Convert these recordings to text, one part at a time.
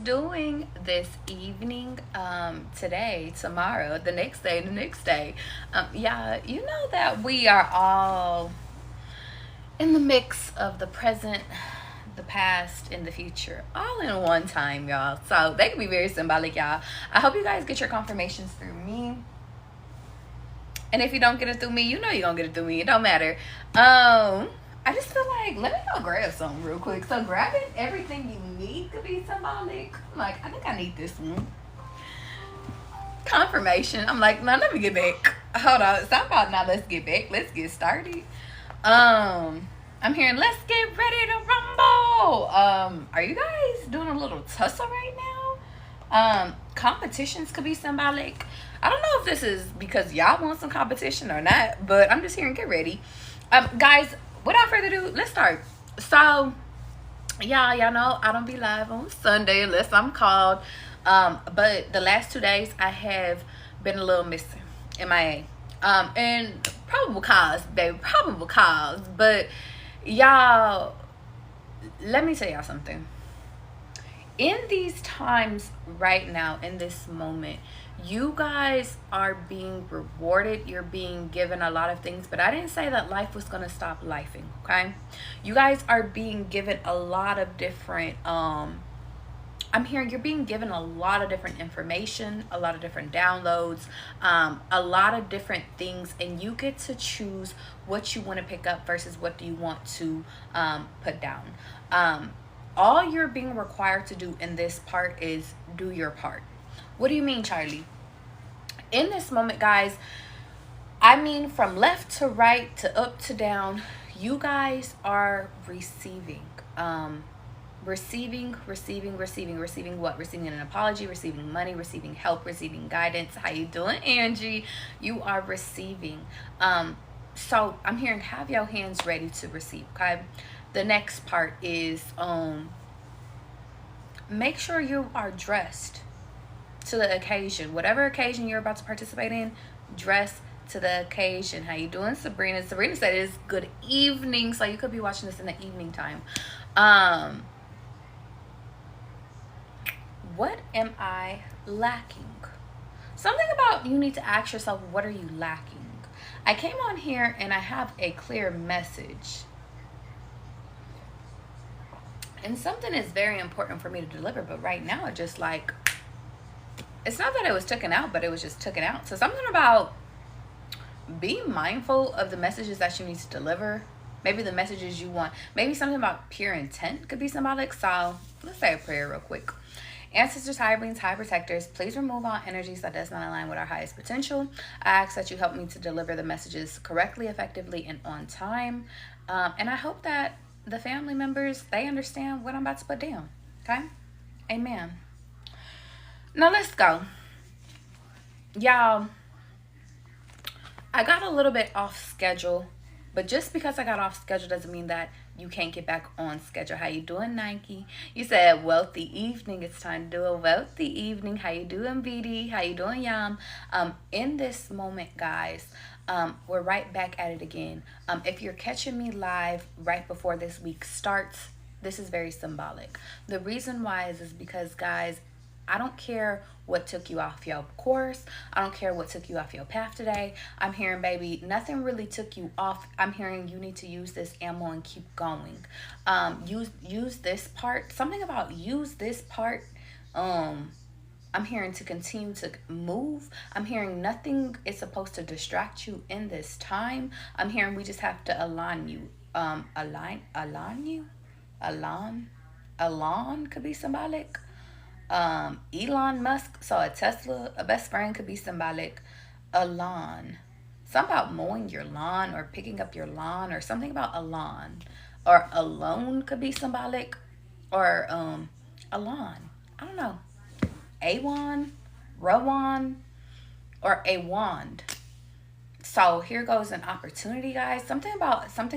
doing this evening, today, tomorrow, the next day, the next day? Yeah, you know that we are all in the mix of the present, the past, and the future, all in one time, y'all. So they can be very symbolic, y'all. I hope you guys get your confirmations through me. And if you don't get it through me, you know you're gonna get it through me. It don't matter. I just feel like let me go grab something real quick. So grabbing everything you need to be symbolic. Like, I think I need this one. Confirmation. I'm like, no, let me get back. Hold on. So I'm about now. Let's get back. Let's get started. I'm hearing let's get ready to rumble. Are you guys doing a little tussle right now? Competitions could be symbolic. I don't know if this is because y'all want some competition or not, but I'm just hearing get ready. Guys, without further ado, let's start. So y'all know I don't be live on Sunday unless I'm called. But the last 2 days I have been a little missing, MIA. And probable cause, baby, probable cause. But y'all, let me tell y'all something. In these times right now, in this moment, you guys are being rewarded. You're being given a lot of things, but I didn't say that life was going to stop lifing, okay? You guys are being given a lot of different, I'm hearing you're being given a lot of different information, a lot of different downloads, a lot of different things, and you get to choose what you want to pick up versus what do you want to put down. All you're being required to do in this part is do your part. What do you mean, Charlie? In this moment, guys, I mean from left to right to up to down, you guys are receiving. Receiving what? Receiving an apology, receiving money, receiving help, receiving guidance. How you doing, Angie? You are receiving. So I'm hearing have your hands ready to receive, okay? The next part is make sure you are dressed to the occasion. Whatever occasion you're about to participate in, dress to the occasion. How you doing, Sabrina? Sabrina said it's good evening, so you could be watching this in the evening time. What am I lacking? Something about you need to ask yourself, what are you lacking? I came on here and I have a clear message. And something is very important for me to deliver, but right now it just like, it's not that it was taken out, but it was just taken out. So something about be mindful of the messages that you need to deliver. Maybe the messages you want. Maybe something about pure intent could be symbolic. So let's say a prayer real quick. Ancestors, higher beings, high protectors, please remove all energies that does not align with our highest potential. I ask that you help me to deliver the messages correctly, effectively, and on time. And I hope that the family members, they understand what I'm about to put down. Okay? Amen. Now let's go. Y'all, I got a little bit off schedule, but just because I got off schedule doesn't mean that you can't get back on schedule. How you doing, Nike? You said wealthy evening. It's time to do a wealthy evening. How you doing, BD? How you doing, Yam? In this moment, guys, we're right back at it again. If you're catching me live right before this week starts, this is very symbolic. The reason why is because, guys, I don't care what took you off your course. I don't care what took you off your path today. I'm hearing, baby, nothing really took you off. I'm hearing you need to use this ammo and keep going. Use this part. Something about use this part. I'm hearing to continue to move. I'm hearing nothing is supposed to distract you in this time. I'm hearing we just have to align you. Align could be symbolic. Elon Musk saw a Tesla. A best friend could be symbolic. A lawn. Something about mowing your lawn or picking up your lawn or something about a lawn. Or alone could be symbolic. Or a lawn. I don't know. Awan, Rowan, or a wand. So here goes an opportunity, guys. Something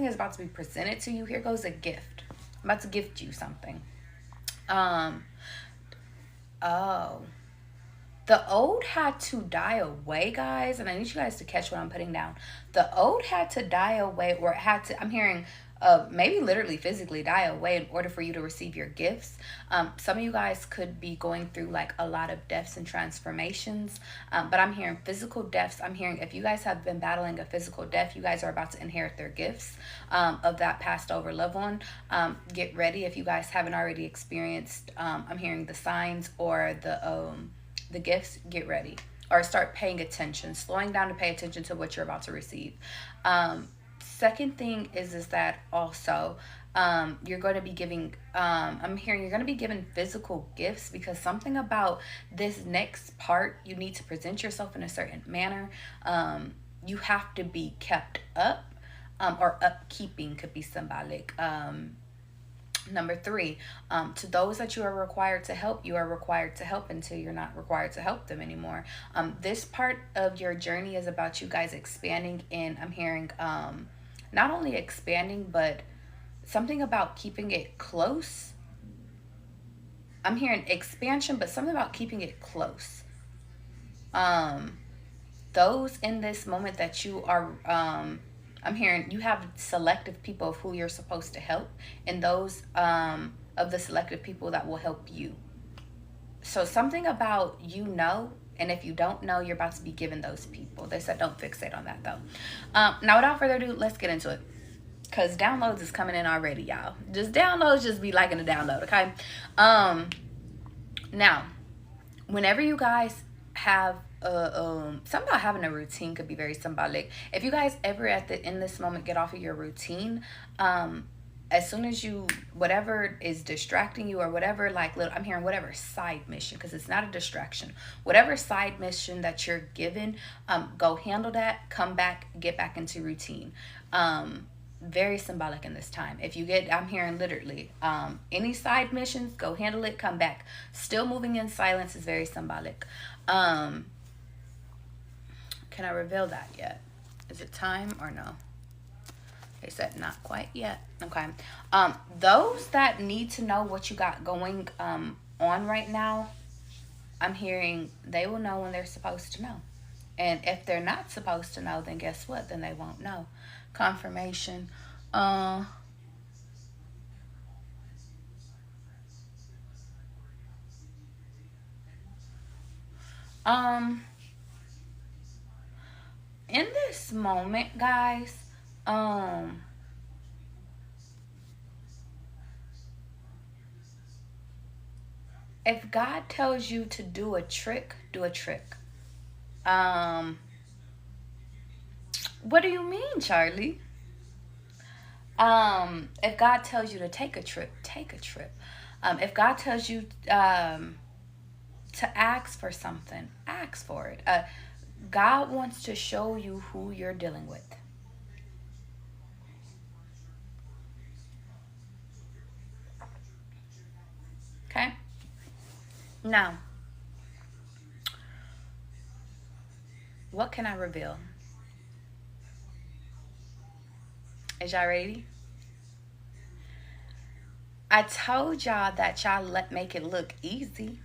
is about to be presented to you. Here goes a gift. I'm about to gift you something. Oh, the old had to die away, guys, and I need you guys to catch what I'm putting down. The old had to die away, or it had to, I'm hearing maybe literally physically die away in order for you to receive your gifts. Some of you guys could be going through like a lot of deaths and transformations, but I'm hearing physical deaths. I'm hearing if you guys have been battling a physical death, you guys are about to inherit their gifts of that passed over loved one. Get ready if you guys haven't already experienced. I'm hearing the signs or the gifts. Get ready or start paying attention, slowing down to pay attention to what you're about to receive. Second thing is that also you're going to be giving, I'm hearing you're going to be given physical gifts, because something about this next part, you need to present yourself in a certain manner. You have to be kept up, or upkeeping could be symbolic. Number 3, to those that you are required to help, you are required to help until you're not required to help them anymore. This part of your journey is about you guys expanding, and I'm hearing not only expanding, but something about keeping it close. I'm hearing expansion, but something about keeping it close. Those in this moment that you are, I'm hearing you have selective people of who you're supposed to help, and those of the selective people that will help you. So something about, and if you don't know, you're about to be given those people. They said don't fixate on that though. Now without further ado, let's get into it, because downloads is coming in already, y'all. Just downloads, just be liking the download, okay? Now, whenever you guys have something about having a routine could be very symbolic. If you guys ever in this moment get off of your routine, as soon as you, whatever is distracting you, or whatever, like I'm hearing whatever side mission, because it's not a distraction, whatever side mission that you're given, go handle that, come back, get back into routine. Very symbolic in this time. If you get, I'm hearing literally, any side missions, go handle it, come back. Still moving in silence is very symbolic. Can I reveal that yet? Is it time or no? They said not quite yet. Okay. Those that need to know what you got going on right now, I'm hearing they will know when they're supposed to know. And if they're not supposed to know, then guess what? Then they won't know. Confirmation. In this moment, guys, if God tells you to do a trick, do a trick. What do you mean, Charlie? If God tells you to take a trip, take a trip. If God tells you to ask for something, ask for it. God wants to show you who you're dealing with. Okay? Now, what can I reveal? Is y'all ready? I told y'all that y'all make it look easy.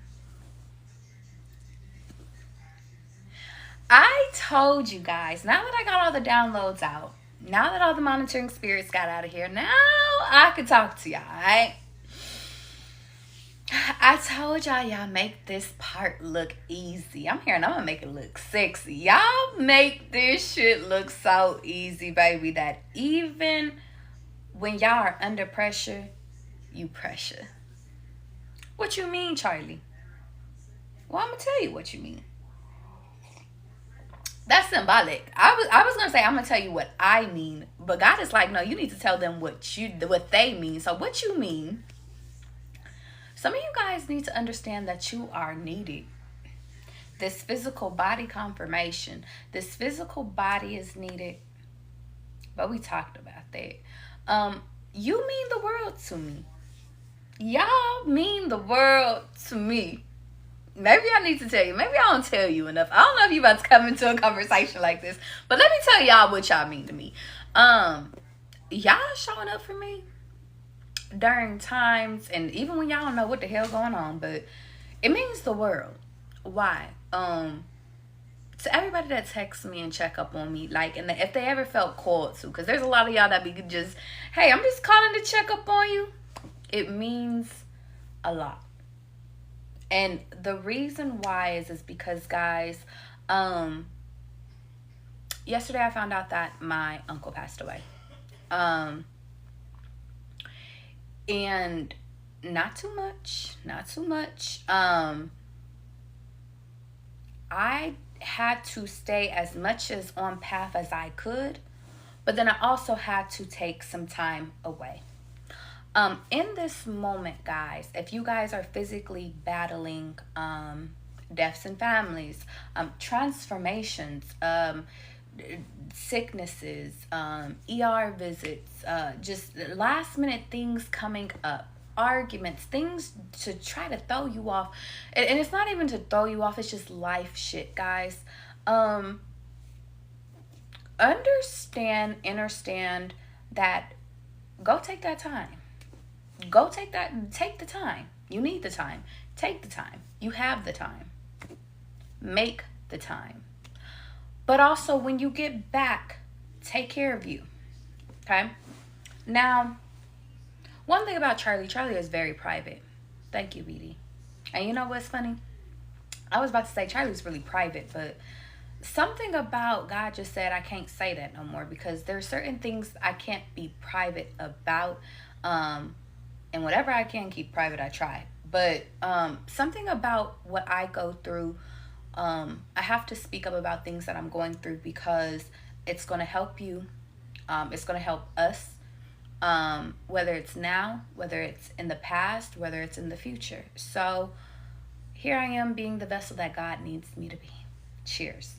I told you guys, now that I got all the downloads out, now that all the monitoring spirits got out of here, now I can talk to y'all, right? I told y'all make this part look easy. I'm hearing I'm gonna make it look sexy. Y'all make this shit look so easy, baby, that even when y'all are under pressure, you pressure. What you mean, Charlie? Well, I'm gonna tell you what you mean. That's symbolic. I was gonna say I'm gonna tell you what I mean, but God is like, no, you need to tell them what they mean. So what you mean? Some of you guys need to understand that you are needed. This physical body confirmation. This physical body is needed. But we talked about that. You mean the world to me. Y'all mean the world to me. Maybe I need to tell you. Maybe I don't tell you enough. I don't know if you about to come into a conversation like this. But let me tell y'all what y'all mean to me. Y'all showing up for me during times, and even when y'all don't know what the hell going on, but it means the world. Why? to everybody that texts me and check up on me, like, and if they ever felt called to, because there's a lot of y'all that be just, hey, I'm just calling to check up on you. It means a lot. And the reason why is because, guys, yesterday I found out that my uncle passed away. And not too much. I had to stay as much as on path as I could, but then I also had to take some time away. In this moment, guys, if you guys are physically battling deaths in families, transformations, sicknesses, ER visits, just last minute things coming up, arguments, things to try to throw you off, and it's not even to throw you off, it's just life shit, guys. Understand that. Go take that time. Take the time. You need the time. Take the time. You have the time. Make the time. But also, when you get back, take care of you. Okay? Now, one thing about Charlie is very private. Thank you, BD. And you know what's funny? I was about to say Charlie's really private, but something about God just said I can't say that no more, because there are certain things I can't be private about. And whatever I can keep private, I try. But something about what I go through, I have to speak up about things that I'm going through, because it's going to help you. It's going to help us, whether it's now, whether it's in the past, whether it's in the future. So here I am, being the vessel that God needs me to be. Cheers.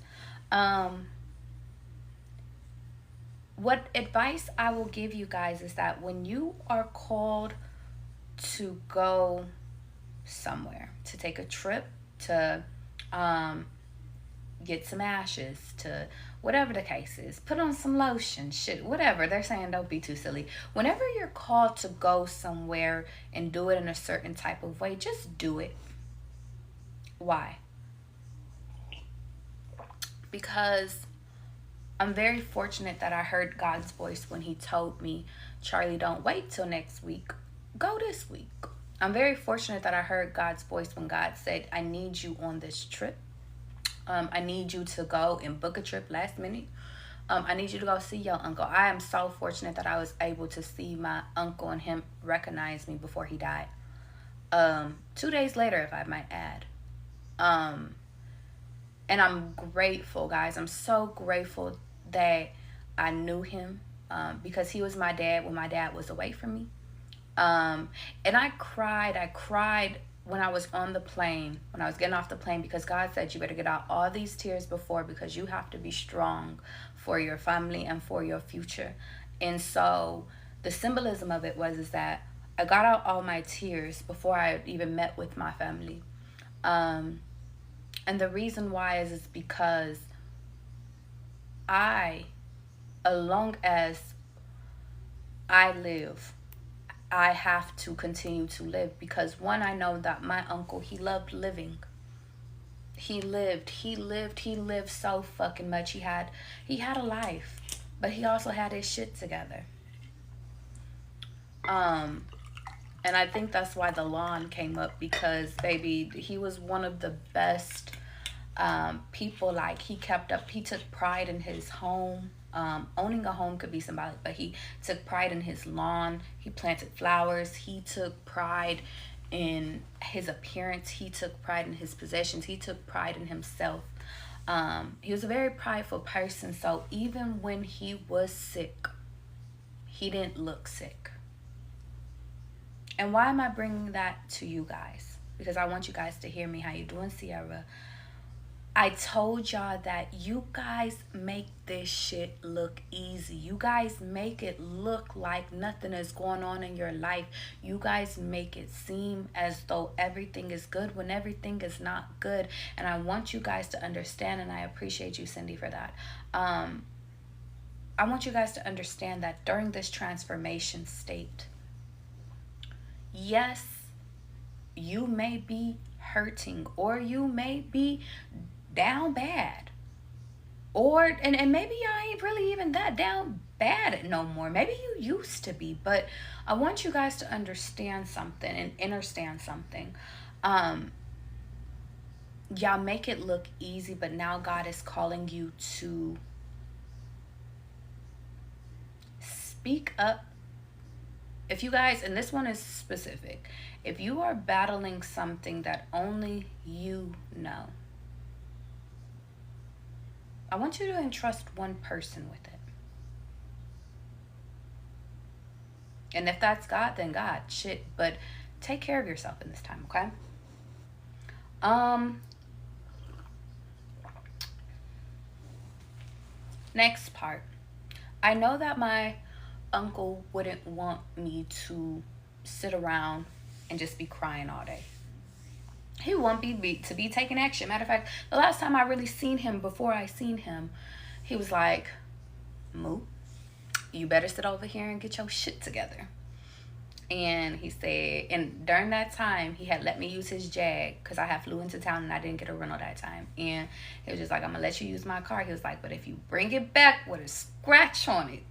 What advice I will give you guys is that when you are called to go somewhere, to take a trip, to get some ashes, to whatever the case is, put on some lotion, shit, whatever. They're saying don't be too silly. Whenever you're called to go somewhere and do it in a certain type of way, just do it. Why? Because I'm very fortunate that I heard God's voice when he told me, Charlie, don't wait till next week. Go this week. I'm very fortunate that I heard God's voice when God said, I need you on this trip. I need you to go and book a trip last minute. I need you to go see your uncle. I am so fortunate that I was able to see my uncle and him recognize me before he died. 2 days later, if I might add. And I'm grateful, guys. I'm so grateful that I knew him, because he was my dad when my dad was away from me. And I cried when I was on the plane, when I was getting off the plane, because God said you better get out all these tears before, because you have to be strong for your family and for your future. And so the symbolism of it is that I got out all my tears before I even met with my family. And the reason why is because as long as I live, I have to continue to live, because one, I know that my uncle, he loved living. He lived so fucking much. He had a life, but he also had his shit together. And I think that's why the lawn came up, because baby, he was one of the best people. Like, he took pride in his home. Owning a home could be symbolic, but he took pride in his lawn. He planted flowers. He took pride in his appearance. He took pride in his possessions. He took pride in himself. He was a very prideful person. So even when he was sick, he didn't look sick. And why am I bringing that to you guys? Because I want you guys to hear me. How you doing, Sierra? I told y'all that you guys make this shit look easy. You guys make it look like nothing is going on in your life. You guys make it seem as though everything is good when everything is not good. And I want you guys to understand, and I appreciate you, Cindy, for that. I want you guys to understand that during this transformation state, yes, you may be hurting, or you may be down bad, Or and maybe y'all ain't really even that down bad no more. Maybe you used to be, but I want you guys to understand something and understand something. Um, y'all make it look easy, but now God is calling you to speak up. If you guys, and this one is specific, if you are battling something that only you know, I want you to entrust one person with it. And if that's God, then God, shit. But take care of yourself in this time, okay? Next part. I know that my uncle wouldn't want me to sit around and just be crying all day. He won't to be taking action. Matter of fact, the last time I really seen him, before I seen him, he was like, Moo, you better sit over here and get your shit together. And he said, and during that time, he had let me use his Jag because I had flew into town and I didn't get a rental that time. And he was just like, I'm going to let you use my car. He was like, but if you bring it back with a scratch on it,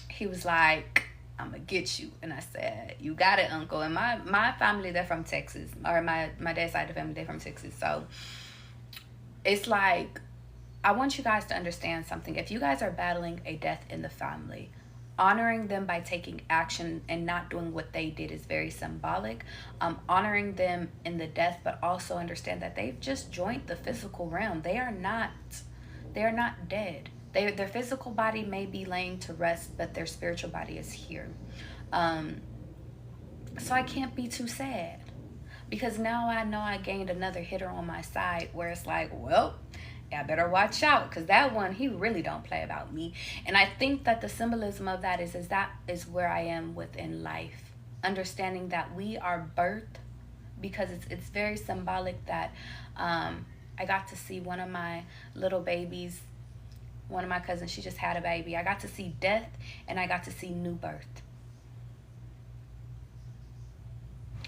he was like, I'm going to get you. And I said, you got it, uncle. And my family, they're from Texas. Or my dad's side of the family, they're from Texas. So it's like, I want you guys to understand something. If you guys are battling a death in the family, honoring them by taking action and not doing what they did is very symbolic. Honoring them in the death, but also understand that they've just joined the physical realm. They are not dead. Their physical body may be laying to rest, but their spiritual body is here. So I can't be too sad, because now I know I gained another hitter on my side where it's like, well, I better watch out, because that one, he really don't play about me. And I think that the symbolism of that is where I am within life, understanding that we are birthed, because it's very symbolic that I got to see one of my little babies, one of my cousins, she just had a baby. I got to see death and I got to see new birth.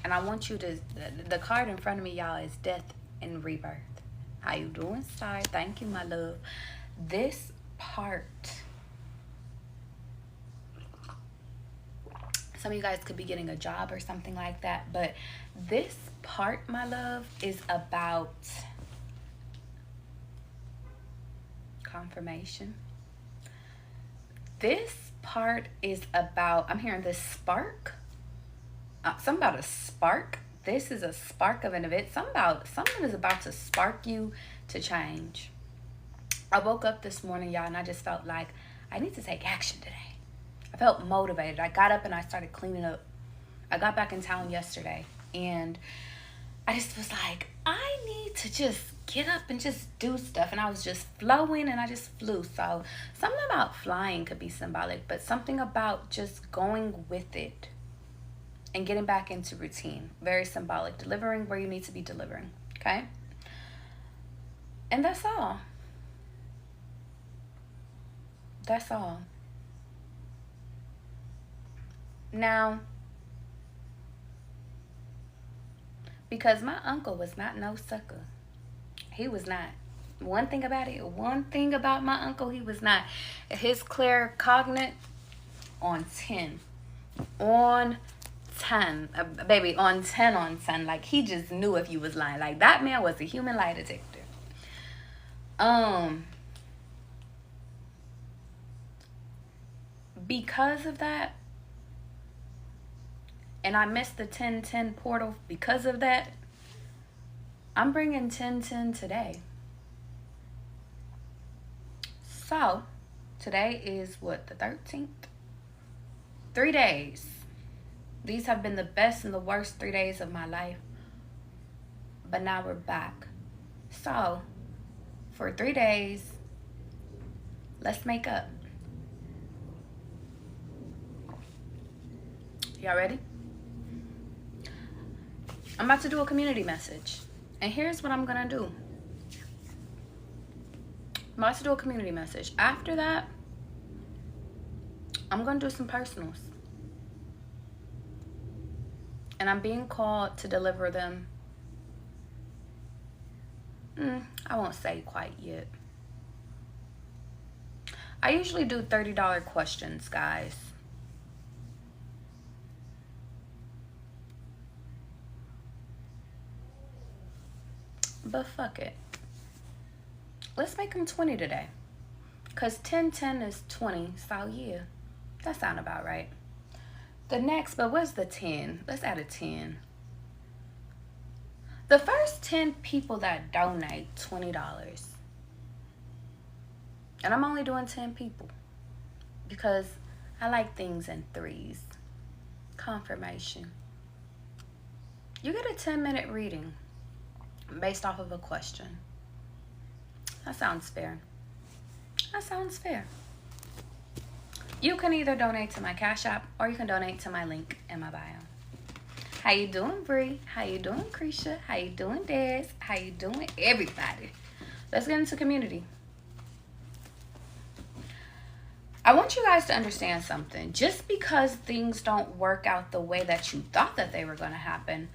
And I want you to, the card in front of me, y'all, is death and rebirth. How you doing, Star? Thank you, my love. This part, some of you guys could be getting a job or something like that, but this part, my love, is about confirmation. This part is about, I'm hearing this spark. Something about a spark. This is a spark of an event. Something is about to spark you to change. I woke up this morning, y'all, and I just felt like I need to take action today. I felt motivated. I got up and I started cleaning up. I got back in town yesterday, and I just was like, I need to just get up and just do stuff. And I was just flowing, and I just flew. So something about flying could be symbolic, but something about just going with it and getting back into routine. Very symbolic. Delivering where you need to be delivering. Okay? And that's all. That's all. Now, because my uncle was not no sucker. He was not. One thing about my uncle, he was not. His claircognate on 10. On 10. Baby, on 10 on 10. Like, he just knew if you was lying. Like, that man was a human lie detector. Because of that, and I missed the 10-10 portal because of that, I'm bringing 10-10 today. So, today is what, the 13th? 3 days. These have been the best and the worst 3 days of my life. But now we're back. So, for 3 days, let's make up. Y'all ready? I'm about to do a community message. And here's what I'm going to do. I'm about to do a community message. After that, I'm going to do some personals. And I'm being called to deliver them. I won't say quite yet. I usually do $30 questions, guys. But fuck it. Let's make them 20 today. Because 10, 10 is 20. So yeah, that sound about right. The next, but what's the 10? Let's add a 10. The first 10 people that donate $20. And I'm only doing 10 people. Because I like things in threes. Confirmation. You get a 10-minute reading based off of a question. That sounds fair. That sounds fair. You can either donate to my Cash App or you can donate to my link in my bio. How you doing, Bree? How you doing, Krisha? How you doing, Des? How you doing, everybody? Let's get into community. I want you guys to understand something. Just because things don't work out the way that you thought that they were going to happen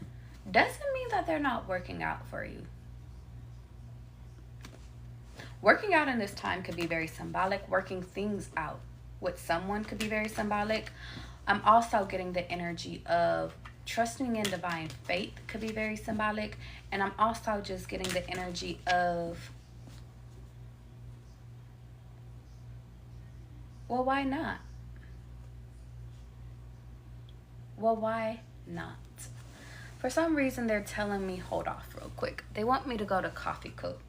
doesn't mean that they're not working out for you. Working out in this time could be very symbolic. Working things out with someone could be very symbolic. I'm also getting the energy of trusting in divine faith could be very symbolic. And I'm also just getting the energy of, well, why not? Well, why not? For some reason, they're telling me, hold off real quick. They want me to go to Coffee Coop.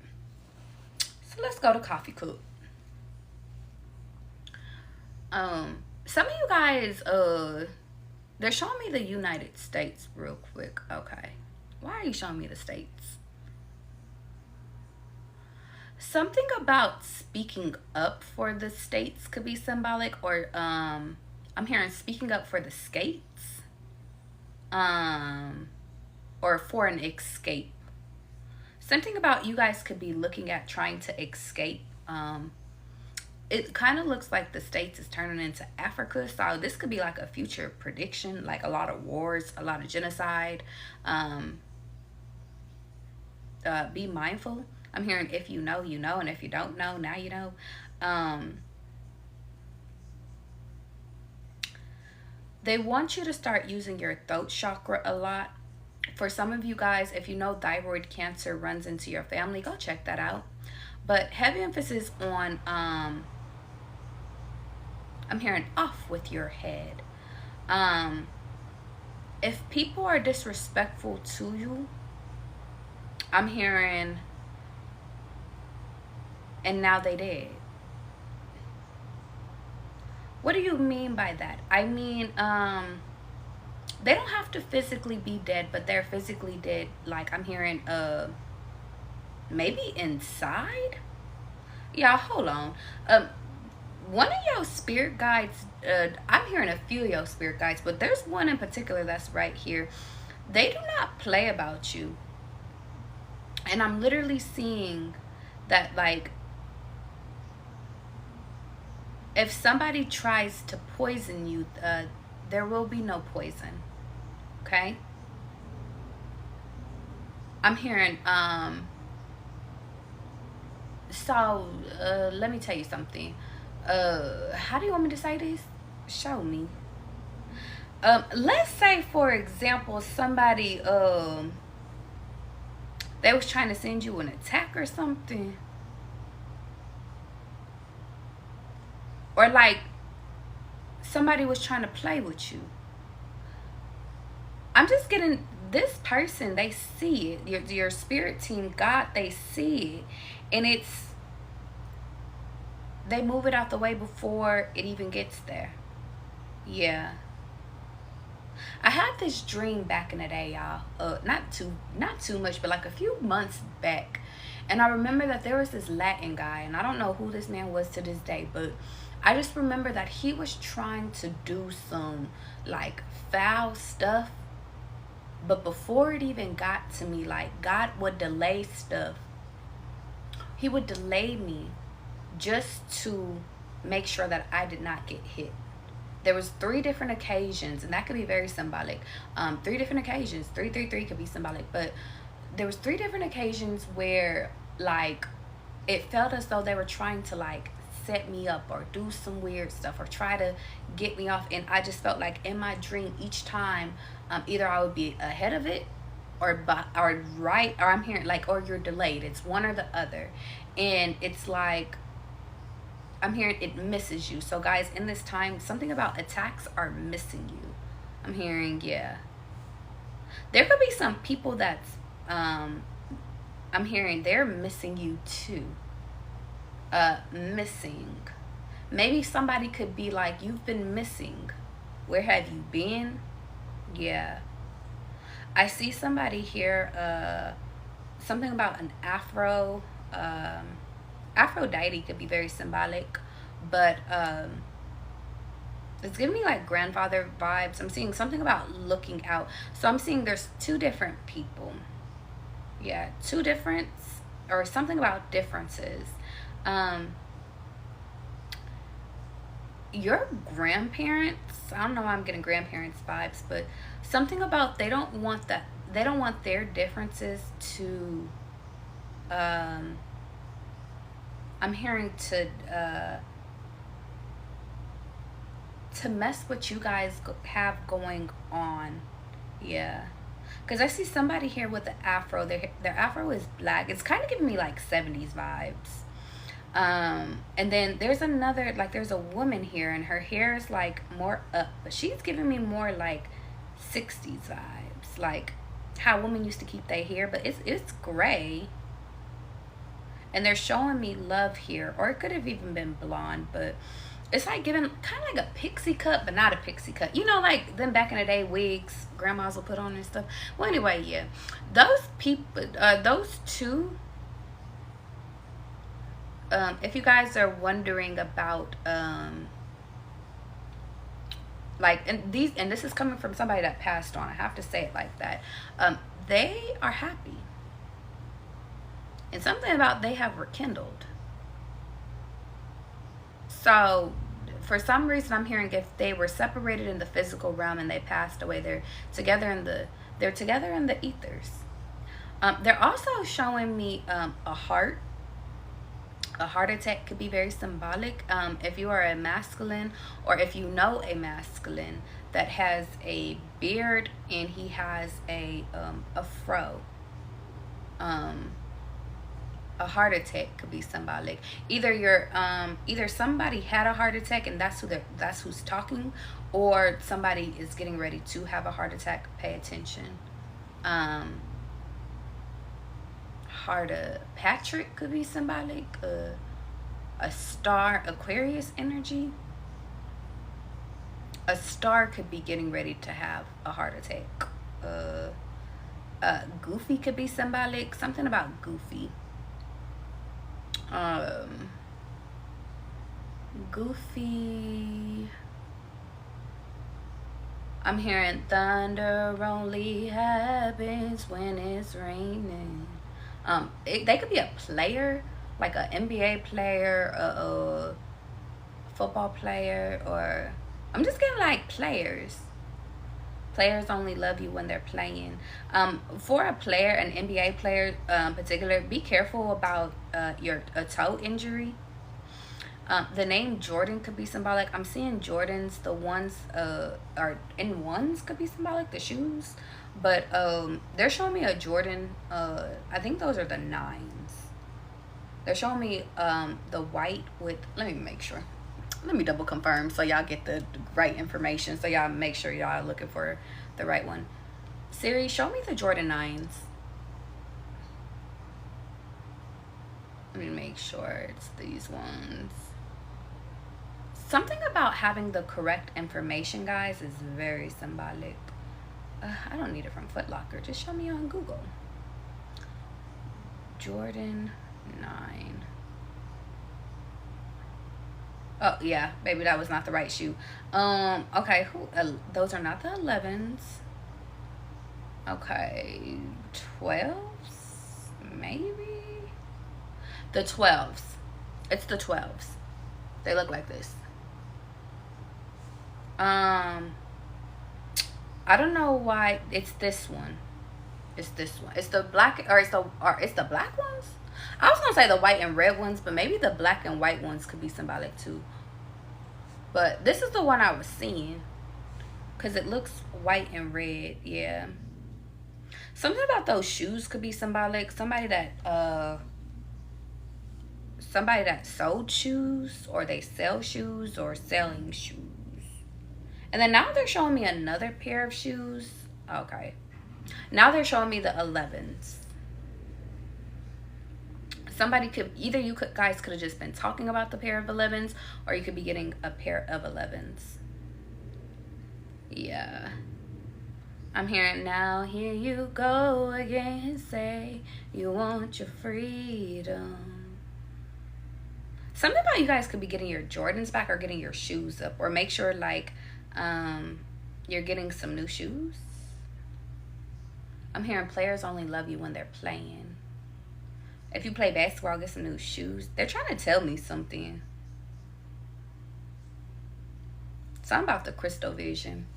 So let's go to Coffee Coop. Some of you guys, they're showing me the United States real quick. Okay. Why are you showing me the States? Something about speaking up for the States could be symbolic, or I'm hearing speaking up for the Skates, or for an escape. Something about you guys could be looking at trying to escape. It kind of looks like the States is turning into Africa, so this could be like a future prediction, like a lot of wars, a lot of genocide. Be mindful. I'm hearing if you know, you know, and if you don't know, now you know. They want you to start using your throat chakra a lot. For some of you guys, if you know thyroid cancer runs into your family, go check that out. But heavy emphasis on, I'm hearing off with your head. If people are disrespectful to you, I'm hearing, and now they did. What do you mean by that? I mean, they don't have to physically be dead, but they're physically dead. Like I'm hearing, maybe inside. Yeah, hold on. One of your spirit guides, I'm hearing a few of your spirit guides, but there's one in particular that's right here. They do not play about you. And I'm literally seeing that, like, if somebody tries to poison you, there will be no poison. Okay? I'm hearing, let me tell you something. How do you want me to say this? Show me. Let's say, for example, somebody, they was trying to send you an attack or something. Or like somebody was trying to play with you. I'm just getting this person, they see it. Your spirit team, God, they see it. And they move it out the way before it even gets there. Yeah. I had this dream back in the day, y'all. Not too much, but like a few months back. And I remember that there was this Latin guy, and I don't know who this man was to this day, but I just remember that he was trying to do some like foul stuff. But before it even got to me, like God would delay stuff. He would delay me just to make sure that I did not get hit. There was 3 different occasions, and that could be very symbolic. 3 different occasions. 333 could be symbolic, but there was 3 different occasions where like it felt as though they were trying to like set me up or do some weird stuff or try to get me off. And I just felt like in my dream each time, either I would be ahead of it or right, or I'm hearing like, or you're delayed. It's one or the other. And it's like I'm hearing it misses you. So guys, in this time, something about attacks are missing you. I'm hearing, yeah. There could be some people that's I'm hearing they're missing you too. Missing. Maybe somebody could be like, you've been missing. Where have you been? Yeah. I see somebody here, something about an afro. Aphrodite could be very symbolic, but it's giving me like grandfather vibes. I'm seeing something about looking out. So I'm seeing there's two different people. Yeah, two difference, or something about differences. Your grandparents, I don't know why I'm getting grandparents vibes, but something about they don't want their differences to I'm hearing to mess what you guys have going on. Yeah, because I see somebody here with the afro. Their afro is black. It's kind of giving me like 70s vibes. And then there's another, like there's a woman here and her hair is like more up, but she's giving me more like 60s vibes, like how women used to keep their hair, but it's gray. And they're showing me love here, or it could have even been blonde, but it's like giving kind of like a pixie cut, but not a pixie cut. You know, like them back in the day, wigs grandmas will put on and stuff. Well, anyway, yeah, those people, those two. If you guys are wondering about like, and this is coming from somebody that passed on, I have to say it like that, they are happy, and something about they have rekindled. So for some reason I'm hearing if they were separated in the physical realm and they passed away, they're together in the ethers. They're also showing me a heart. A heart attack could be very symbolic. If you are a masculine, or if you know a masculine that has a beard and he has a fro, a heart attack could be symbolic. Either somebody had a heart attack and that's who's talking, or somebody is getting ready to have a heart attack. Pay attention. Heart of Patrick could be symbolic. A star, Aquarius energy. A star could be getting ready to have a heart attack. Goofy could be symbolic. Something about Goofy. Goofy. I'm hearing thunder only happens when it's raining. They could be a player, like an NBA player, a football player, or I'm just getting like players. Players only love you when they're playing. For a player, an NBA player particular, be careful about a toe injury. The name Jordan could be symbolic. I'm seeing Jordans, the ones are in ones could be symbolic, the shoes. But they're showing me a Jordan, I think those are the 9s. They're showing me the white with, let me make sure. Let me double confirm so y'all get the right information. So y'all make sure y'all are looking for the right one. Siri, show me the Jordan 9s. Let me make sure it's these ones. Something about having the correct information, guys, is very symbolic. I don't need it from Foot Locker. Just show me on Google. Jordan 9. Oh, yeah. Baby, that was not the right shoe. Okay. Those are not the 11s. Okay. 12s? Maybe? The 12s. It's the 12s. They look like this. I don't know why it's this one. It's this one. It's the black, or it's the black ones. I was gonna say the white and red ones, but maybe the black and white ones could be symbolic too. But this is the one I was seeing, because it looks white and red. Yeah. Something about those shoes could be symbolic. Somebody that sold shoes, or they sell shoes, or selling shoes. And then now they're showing me another pair of shoes. Okay. Now they're showing me the 11s. Somebody could, either you could, guys could have just been talking about the pair of 11s, or you could be getting a pair of 11s. Yeah. I'm hearing, now here you go again, say you want your freedom. Something about you guys could be getting your Jordans back, or getting your shoes up, or make sure like you're getting some new shoes. I'm hearing players only love you when they're playing. If you play basketball, get some new shoes. They're trying to tell me something. Something about the crystal vision.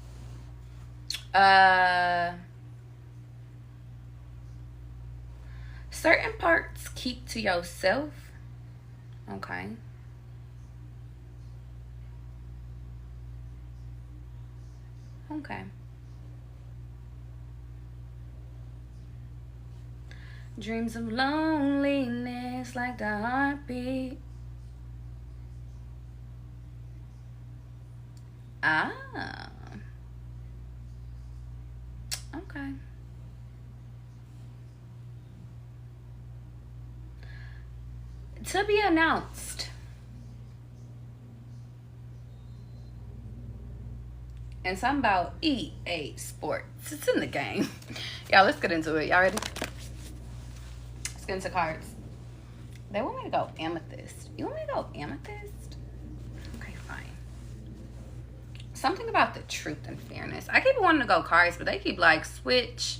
Certain parts keep to yourself. Okay. Okay. Dreams of loneliness like the heartbeat. Ah. Okay. To be announced. And something about EA Sports. It's in the game. Y'all, let's get into it. Y'all ready? Let's get into cards. They want me to go amethyst. You want me to go amethyst? Okay, fine. Something about the truth and fairness. I keep wanting to go cards, but they keep like switch.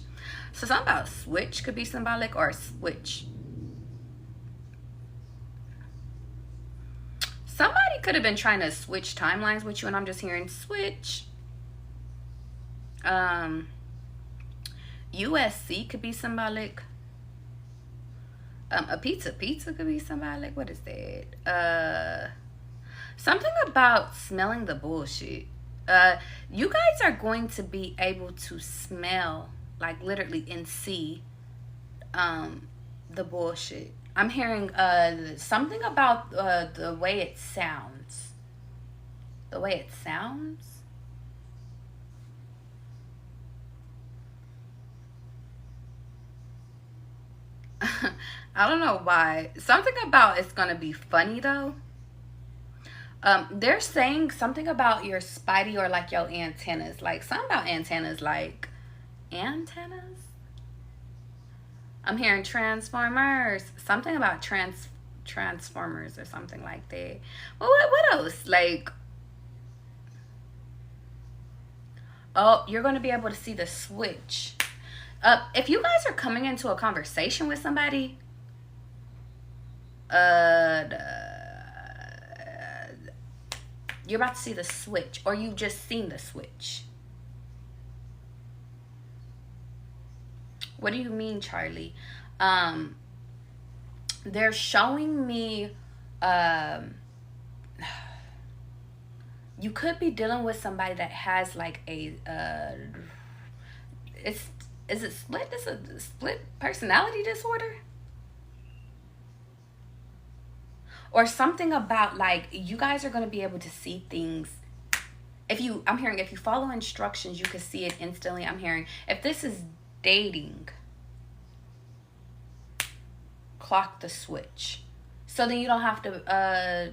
So something about switch could be symbolic, or switch. Somebody could have been trying to switch timelines with you, and I'm just hearing switch. USC could be symbolic. A pizza could be symbolic. What is that? Something about smelling the bullshit. You guys are going to be able to smell, like literally, and see the bullshit. I'm hearing something about the way it sounds. The way it sounds. I don't know why. Something about it's gonna be funny though. They're saying something about your spidey, or like your antennas. Like something about antennas, like antennas. I'm hearing transformers. Something about transformers or something like that. Well, what else? Like, oh, you're gonna be able to see the switch. If you guys are coming into a conversation with somebody, you're about to see the switch, or you've just seen the switch. What do you mean, Charlie? They're showing me, you could be dealing with somebody that has like a, is it split? Is it a split personality disorder? Or something about like, you guys are going to be able to see things. I'm hearing if you follow instructions, you can see it instantly. I'm hearing if this is dating, clock the switch. So then you don't have to,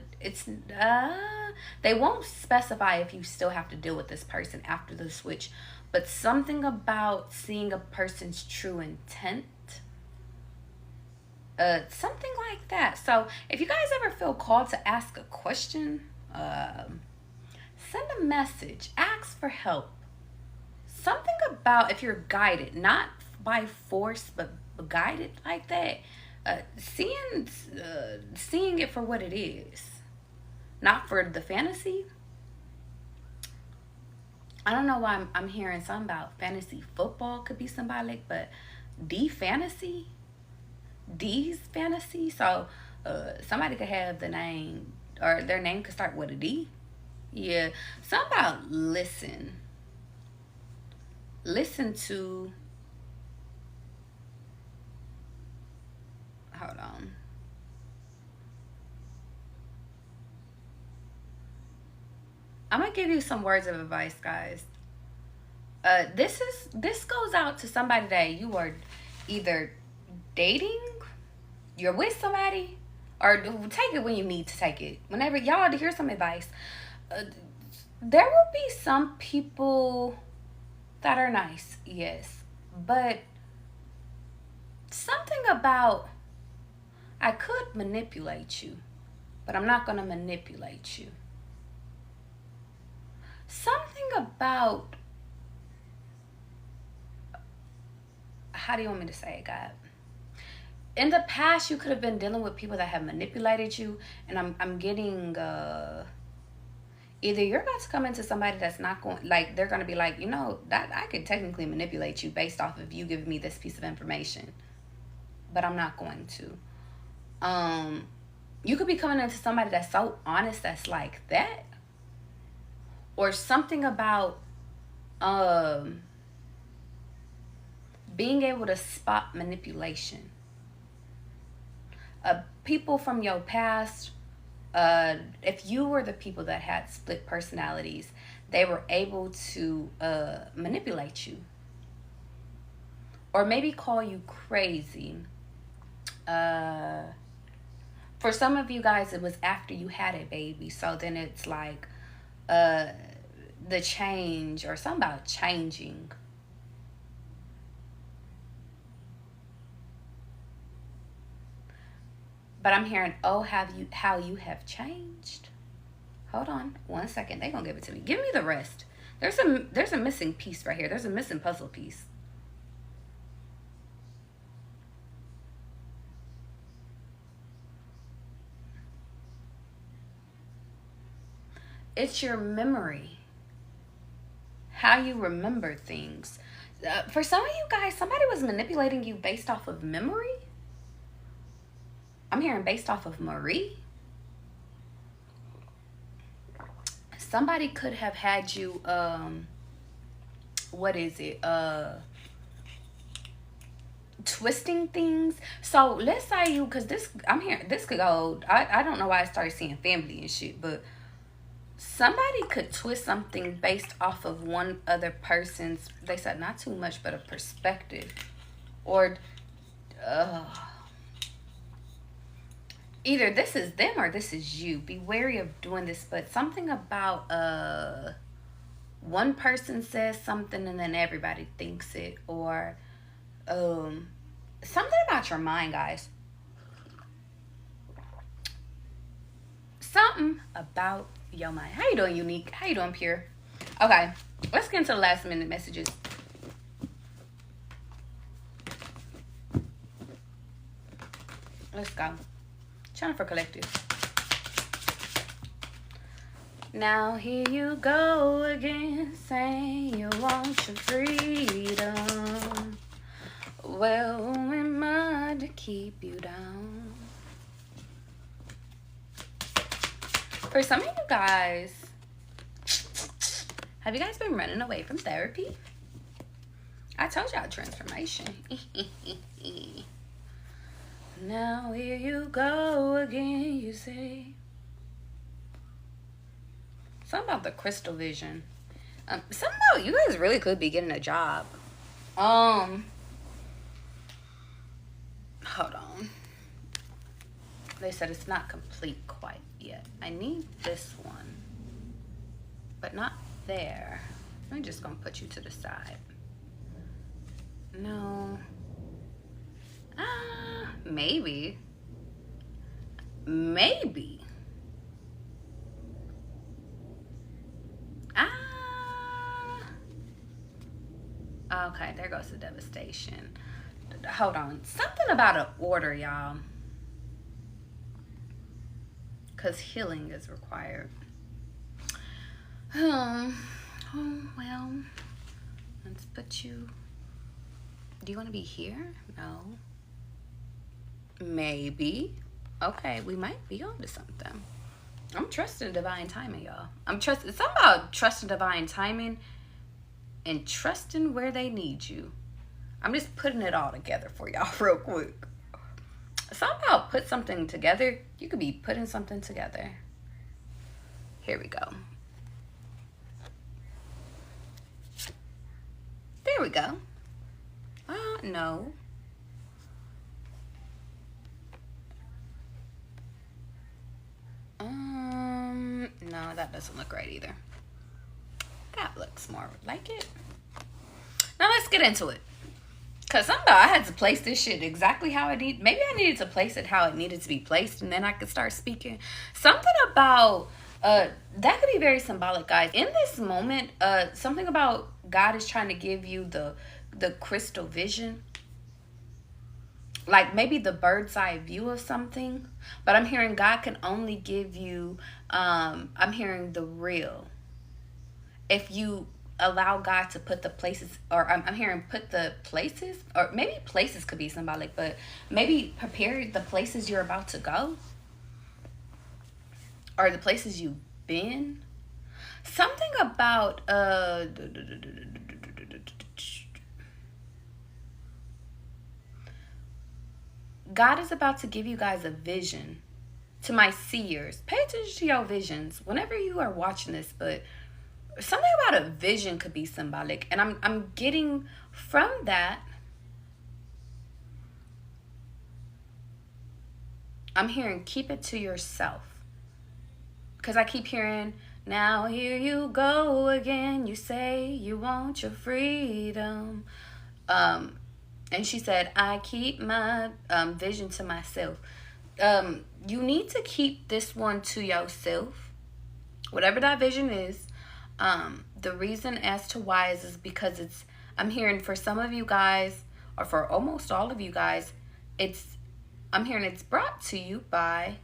they won't specify if you still have to deal with this person after the switch, but something about seeing a person's true intent. Something like that. So if you guys ever feel called to ask a question, send a message, ask for help. Something about if you're guided, not by force, but guided like that. Seeing it for what it is, not for the fantasy. I don't know why I'm hearing something about fantasy football could be symbolic, but fantasy, D's fantasy. So somebody could have the name, or their name could start with a D. Yeah. Something about listen. Listen to. Hold on. I'm gonna give you some words of advice, guys. This goes out to somebody that you are either dating, you're with somebody, or take it when you need to take it. Whenever y'all hear some advice, there will be some people that are nice, yes, but something about I could manipulate you, but I'm not gonna manipulate you. Something about, how do you want me to say it, God? In the past, you could have been dealing with people that have manipulated you, and I'm getting either you're about to come into somebody that's not going, like, they're going to be like, you know, that I could technically manipulate you based off of you giving me this piece of information, but I'm not going to. You could be coming into somebody that's so honest, that's like that, or something about being able to spot manipulation. People from your past, if you were the people that had split personalities, they were able to manipulate you, or maybe call you crazy. For some of you guys, it was after you had a baby, so then it's like the change, or something about changing. But I'm hearing, oh, how you have changed. Hold on 1 second. They're gonna give it to me. Give me the rest. There's a missing piece right here. There's a missing puzzle piece. It's your memory. How you remember things. For some of you guys, somebody was manipulating you based off of memory. I'm hearing based off of Marie. Somebody could have had you, what is it? Twisting things. So let's say you, because I'm hearing, this could go, I don't know why I started seeing family and shit, but somebody could twist something based off of one other person's, they said not too much, but a perspective. Or, either this is them or this is you. Be wary of doing this, but something about one person says something and then everybody thinks it, or something about your mind, guys. Something about your mind. How you doing, Unique? How you doing, Pure? Okay, let's get into the last minute messages. Let's go. Jennifer Collective. Now here you go again, saying you want your freedom. Well, we might keep you down. For some of you guys, have you guys been running away from therapy? I told y'all transformation. Now here you go again, you say. Something about the crystal vision. Something about you guys really could be getting a job. Hold on. They said it's not complete quite yet. I need this one, but not there. I'm just gonna put you to the side. No. Maybe. Maybe. Okay, there goes the devastation. Hold on. Something about an order, y'all. Because healing is required. Oh, well. Let's put you... Do you want to be here? No. Maybe. Okay, we might be on to something. I'm trusting divine timing, y'all. It's something about trusting divine timing and trusting where they need you. I'm just putting it all together for y'all real quick. Somehow put something together. You could be putting something together. Here we go. There we go. No. No, that doesn't look right either. That looks more like it. Now let's get into it. Because somehow I had to place this shit exactly how I need. Maybe I needed to place it how it needed to be placed, and then I could start speaking. Something about, that could be very symbolic, guys. In this moment, something about God is trying to give you the crystal vision. Like maybe the bird's eye view of something. But I'm hearing God can only give you, I'm hearing the real. If you allow God to put the places, or I'm hearing put the places, or maybe places could be symbolic, but maybe prepare the places you're about to go, or the places you've been. Something about God is about to give you guys a vision. To my seers, pay attention to your visions whenever you are watching this, but something about a vision could be symbolic, and I'm getting from that, I'm hearing keep it to yourself, because I keep hearing, now here you go again, you say you want your freedom, and she said, I keep my vision to myself. You need to keep this one to yourself, whatever that vision is. The reason as to why is because I'm hearing for some of you guys, or for almost all of you guys, I'm hearing it's brought to you by,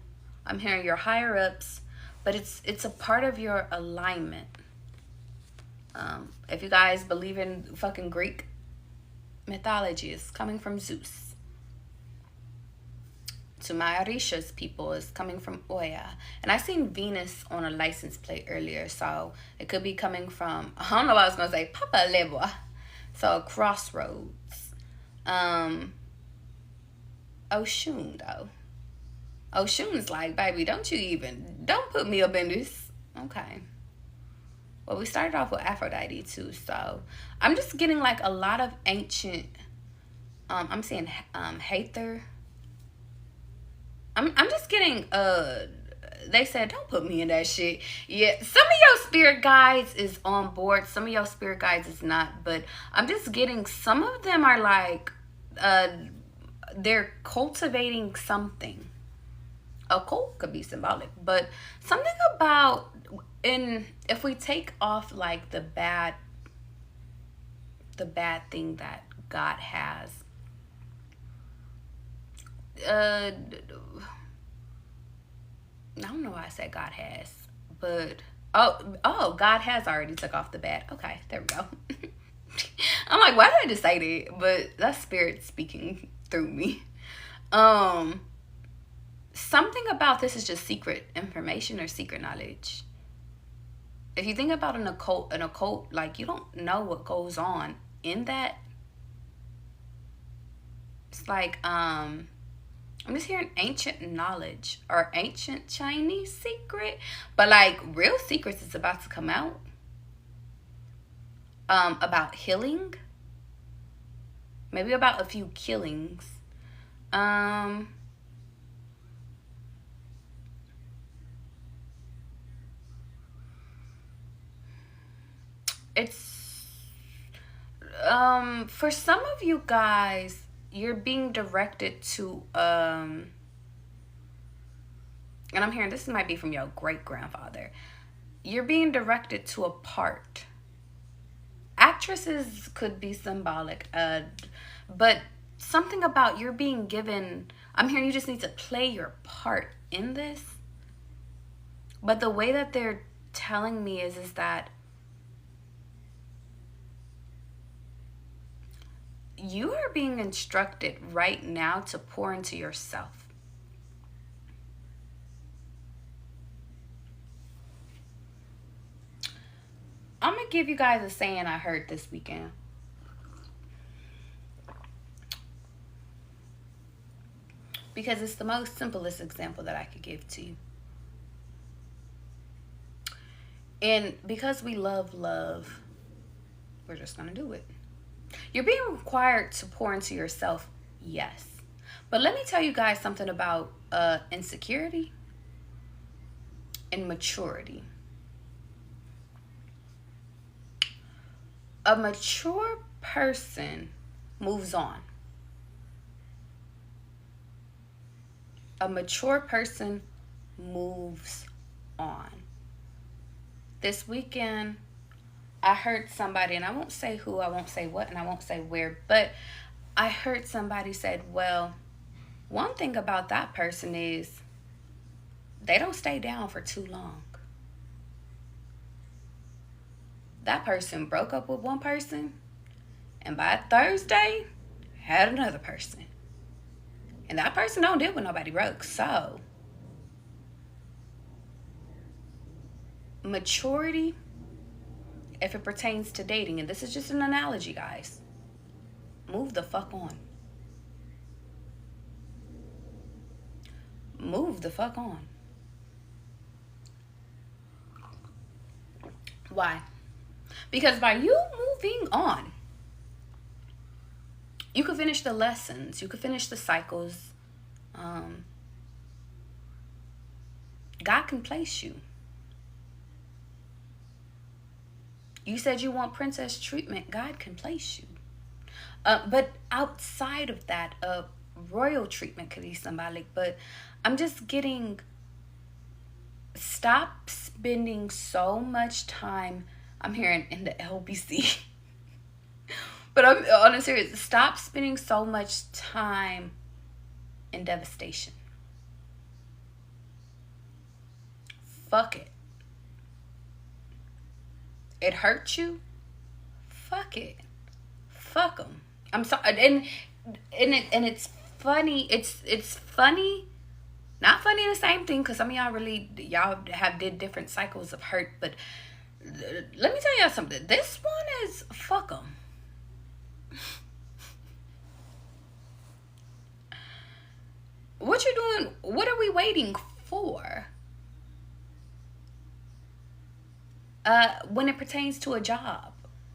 I'm hearing your higher ups, but it's a part of your alignment. If you guys believe in fucking Greek mythology, it's coming from Zeus. To my Orisha's people, is coming from Oya. And I seen Venus on a license plate earlier, so it could be coming from, I don't know what I was going to say, Papa Lewa. So crossroads. Oshun, though. Oshun's like, baby, don't put me up in this. Okay. Well, we started off with Aphrodite, too, so I'm just getting, like, a lot of ancient, I'm seeing Hathor. I'm just getting, they said, don't put me in that shit. Yeah, some of your spirit guides is on board. Some of your spirit guides is not. But I'm just getting, some of them are like, they're cultivating something. A cult could be symbolic. But something about, if we take off like the bad thing that God has. I don't know why I said God has, but God has already took off the bad. Okay, there we go. I'm like, why did I just say that? But that's spirit speaking through me. Something about this is just secret information or secret knowledge. If you think about an occult, like you don't know what goes on in that. It's like I'm just hearing ancient knowledge or ancient Chinese secret. But like real secrets is about to come out. About healing. Maybe about a few killings. It's for some of you guys, you're being directed to and I'm hearing this might be from your great-grandfather. You're being directed to a part. Actresses could be symbolic, but something about you're being given, I'm hearing you just need to play your part in this. But the way that they're telling me is that You are being instructed right now to pour into yourself. I'm going to give you guys a saying I heard this weekend. Because it's the most simplest example that I could give to you. And because we love love, we're just going to do it. You're being required to pour into yourself, yes. But let me tell you guys something about insecurity and maturity. A mature person moves on. A mature person moves on. This weekend, I heard somebody, and I won't say who, I won't say what, and I won't say where, but I heard somebody said, well, one thing about that person is they don't stay down for too long. That person broke up with one person, and by Thursday, had another person. And that person don't deal with nobody broke. So, maturity, if it pertains to dating, and this is just an analogy, guys, move the fuck on. Move the fuck on. Why? Because by you moving on, you could finish the lessons. You could finish the cycles. God can place you. You said you want princess treatment. God can place you. But outside of that, royal treatment could be symbolic. But I'm just getting... Stop spending so much time... I'm hearing in the LBC... But I'm on a serious, stop spending so much time in devastation. Fuck it. It hurt you? Fuck it. Fuck them. I'm sorry. And it's funny. It's funny. Not funny the same thing, because some of y'all have did different cycles of hurt. But let me tell y'all something. This one is fuck them. What you doing? What are we waiting for? When it pertains to a job,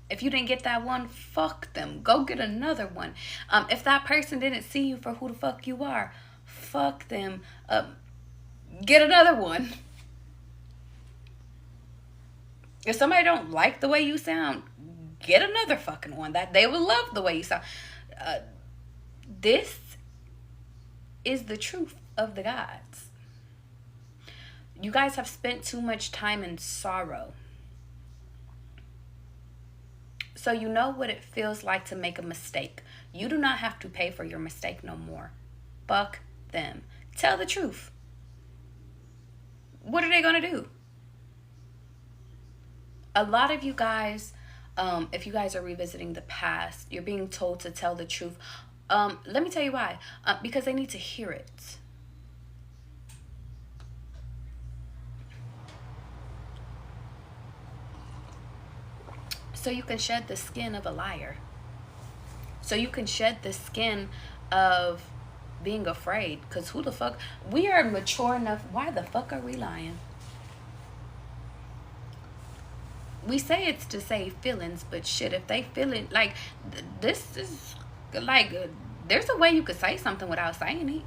if you didn't get that one, fuck them. Go get another one. If that person didn't see you for who the fuck you are, fuck them. Get another one. If somebody don't like the way you sound, get another fucking one that they will love the way you sound. This is the truth of the gods. You guys have spent too much time in sorrow. So you know what it feels like to make a mistake. You do not have to pay for your mistake no more. Fuck them. Tell the truth. What are they going to do? A lot of you guys, if you guys are revisiting the past, you're being told to tell the truth. Let me tell you why. Because they need to hear it. So you can shed the skin of a liar. So you can shed the skin of being afraid. Because who the fuck? We are mature enough. Why the fuck are we lying? We say it's to save feelings, but shit, if they feel it, like, this is, like, there's a way you could say something without saying it.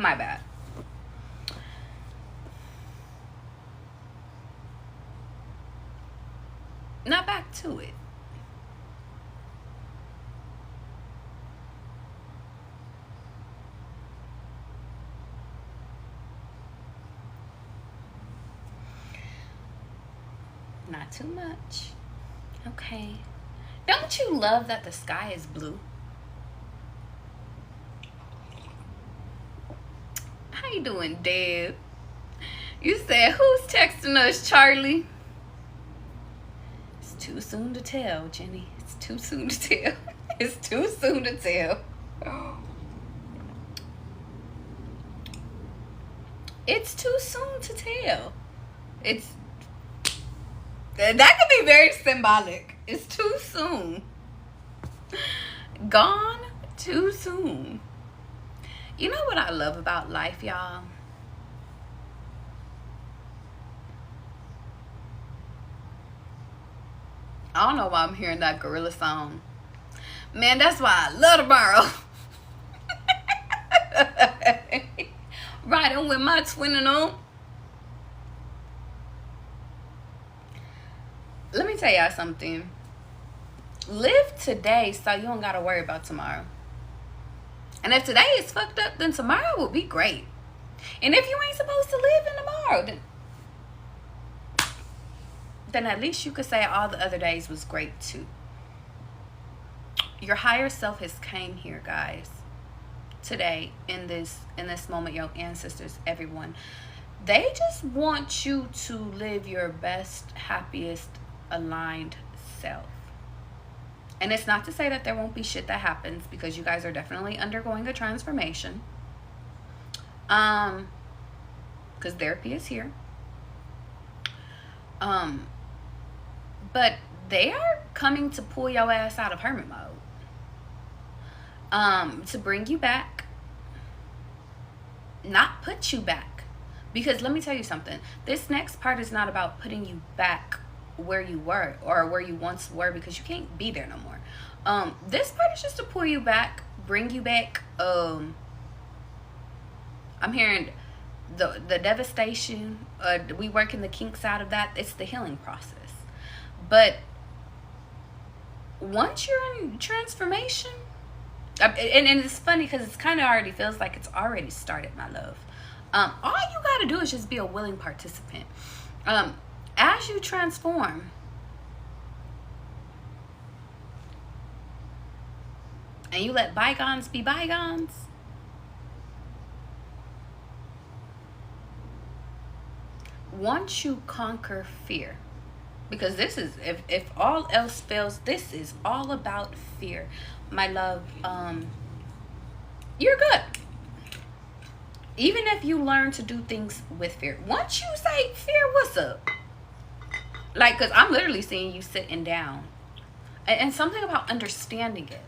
My bad. Now back to it. Not too much. Okay. Don't you love that the sky is blue? How you doing, Deb? You said, who's texting us, Charlie? It's too soon to tell, Jenny. It's too soon to tell. It's too soon to tell. It's too soon to tell. That could be very symbolic. It's too soon. Gone too soon. You know what I love about life, y'all? I don't know why I'm hearing that gorilla song. Man, that's why I love to borrow. Riding with my twinning on. Let me tell y'all something. Live today so you don't gotta worry about tomorrow. And if today is fucked up, then tomorrow will be great. And if you ain't supposed to live in tomorrow, then at least you could say all the other days was great too. Your higher self has came here, guys. Today, in this moment, your ancestors, everyone, they just want you to live your best, happiest, aligned self. And it's not to say that there won't be shit that happens, because you guys are definitely undergoing a transformation. Because therapy is here. But they are coming to pull your ass out of hermit mode. To bring you back. Not put you back. Because let me tell you something. This next part is not about putting you back where you were or where you once were, because you can't be there no more. This part is just to pull you back, bring you back. I'm hearing the devastation. We working the kinks out of that. It's the healing process. But once you're in transformation, and it's funny because it's kind of already feels like it's already started, my love. All you got to do is just be a willing participant. As you transform, and you let bygones be bygones, once you conquer fear, because this is, if all else fails, this is all about fear, my love. You're good. Even if you learn to do things with fear. Once you say, fear, what's up? Like, because I'm literally seeing you sitting down. And something about understanding it.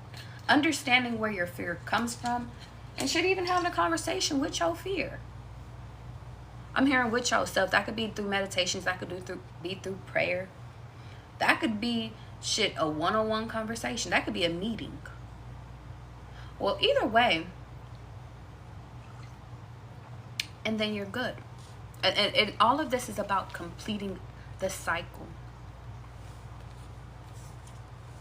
Understanding where your fear comes from. And should even having a conversation with your fear. I'm hearing with yourself. That could be through meditations. That could be through prayer. That could be shit, a one-on-one conversation. That could be a meeting. Well, either way. And then you're good. And all of this is about completing the cycle.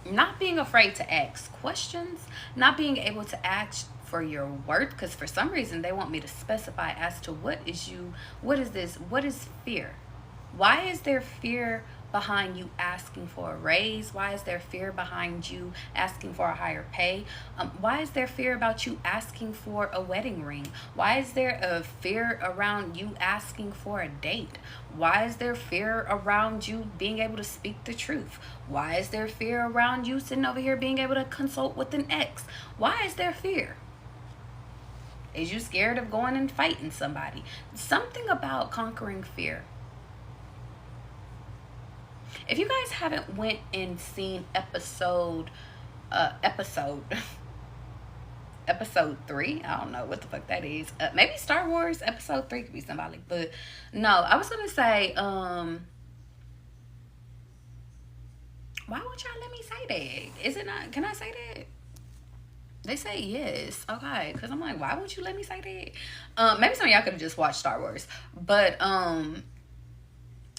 Not being afraid to ask questions. Not being able to ask for your worth. Because for some reason they want me to specify as to what is this? What is fear? Why is there fear behind you asking for a raise? Why is there fear behind you asking for a higher pay? Why is there fear about you asking for a wedding ring? Why is there a fear around you asking for a date? Why is there fear around you being able to speak the truth? Why is there fear around you sitting over here being able to consult with an ex? Why is there fear? Is you scared of going and fighting somebody? Something about conquering fear. If you guys haven't went and seen episode 3, I don't know what the fuck that is. Maybe Star Wars episode 3 could be symbolic, but no, I was gonna say, why won't y'all let me say that? Is it not? Can I say that? They say yes. Okay. Because I'm like, why won't you let me say that? Maybe some of y'all could have just watched Star Wars. But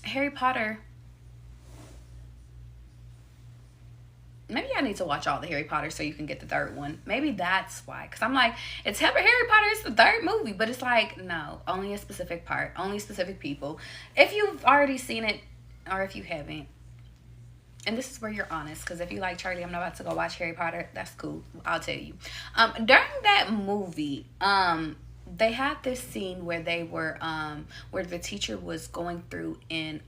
Harry Potter. Maybe I need to watch all the Harry Potter so you can get the third one. Maybe that's why. Because I'm like, it's Harry Potter, it's the third movie. But it's like, no, only a specific part, only specific people. If you've already seen it or if you haven't, and this is where you're honest, because if you like, Charlie, I'm not about to go watch Harry Potter, that's cool. I'll tell you. During that movie, they had this scene where they were, where the teacher was going through and,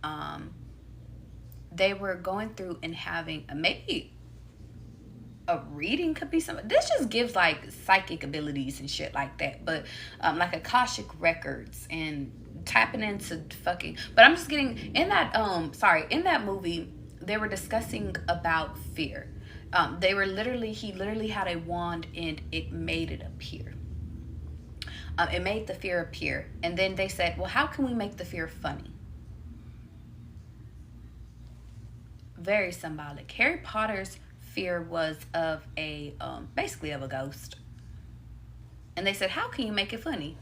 they were going through and having maybe a reading, could be something. This just gives like psychic abilities and shit like that, but like Akashic records and tapping into fucking. But I'm just getting in that in that movie they were discussing about fear. They were he literally had a wand and it made it appear. It made the fear appear, and then they said, well, how can we make the fear funny? Very symbolic. Harry Potter's fear was of a basically of a ghost, and they said, how can you make it funny?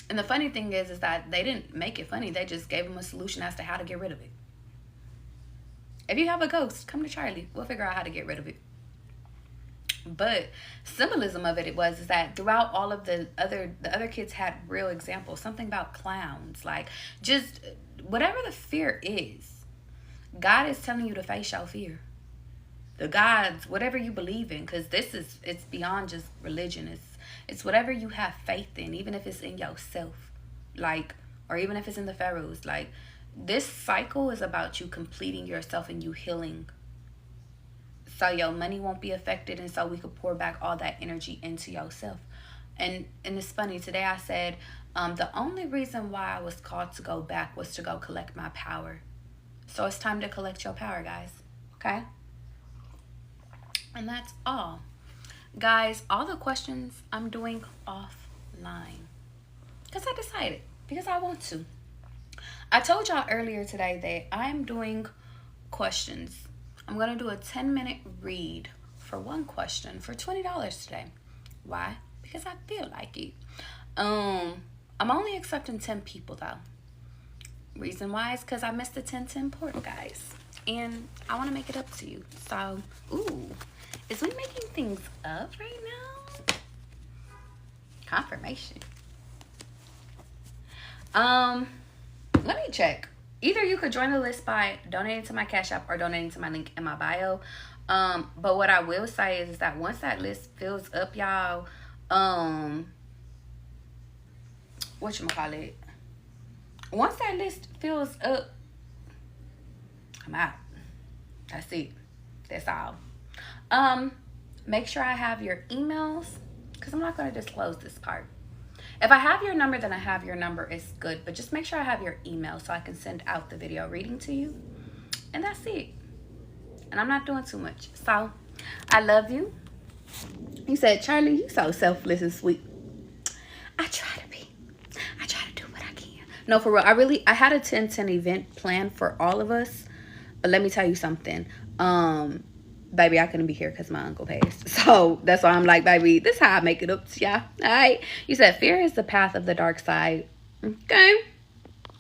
And the funny thing is that they didn't make it funny. They just gave him a solution as to how to get rid of it. If you have a ghost, come to Charlie. We'll figure out how to get rid of it. But symbolism of it is that throughout all of the other kids had real examples, something about clowns, like just whatever the fear is, God is telling you to face your fear. The gods, whatever you believe in, because it's beyond just religion. It's whatever you have faith in, even if it's in yourself, like, or even if it's in the pharaohs. Like, this cycle is about you completing yourself and you healing, so your money won't be affected, and so we could pour back all that energy into yourself. And it's funny, today I said the only reason why I was called to go back was to go collect my power. So it's time to collect your power, guys. Okay? And that's all. Guys, all the questions I'm doing offline. Because I decided. Because I want to. I told y'all earlier today that I'm doing questions. I'm going to do a 10-minute read for one question for $20 today. Why? Because I feel like it. I'm only accepting 10 people, though. Reason why is because I missed the 10-10 port, guys. And I want to make it up to you. So, ooh. Is we making things up right now? Confirmation. Let me check. Either you could join the list by donating to my Cash App or donating to my link in my bio. But what I will say is that once that list fills up, y'all, whatchamacallit? Once that list fills up, I'm out. That's it. That's all. Make sure I have your emails, because I'm not going to disclose this part. If I have your number, then I have your number. It's good. But just make sure I have your email so I can send out the video reading to you. And that's it. And I'm not doing too much. So, I love you. You said, Charlie, you so selfless and sweet. I try to be. I try to do what I can. No, for real. I had a 10-10 event planned for all of us. But let me tell you something. Baby, I couldn't be here because my uncle passed. So that's why I'm like, baby, this is how I make it up to y'all. All right. You said fear is the path of the dark side. Okay.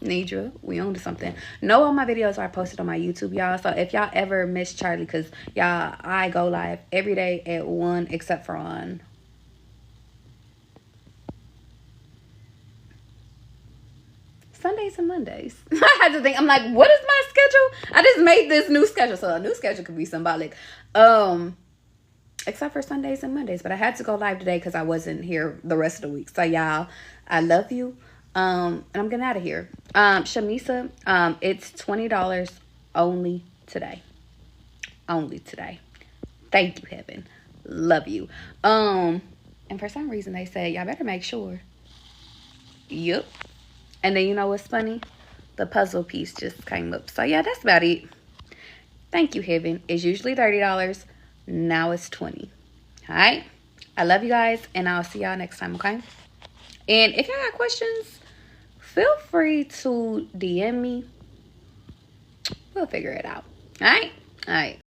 Nidra, we on to something. No, all my videos are posted on my YouTube, y'all. So if y'all ever miss Charlie, because y'all, I go live every day at 1 except for on Sundays and Mondays. I had to think, I'm like, what is my schedule? I just made this new schedule. So a new schedule could be symbolic. Except for Sundays and Mondays. But I had to go live today because I wasn't here the rest of the week. So y'all, I love you. And I'm getting out of here. Shamisa, it's $20 only today. Only today. Thank you, heaven. Love you. And for some reason they say, y'all better make sure. Yup. And then you know what's funny? The puzzle piece just came up. So yeah, that's about it. Thank you, heaven. It's usually $30. Now it's $20. Alright? I love you guys, and I'll see y'all next time, okay? And if y'all got questions, feel free to DM me. We'll figure it out. All right? All right.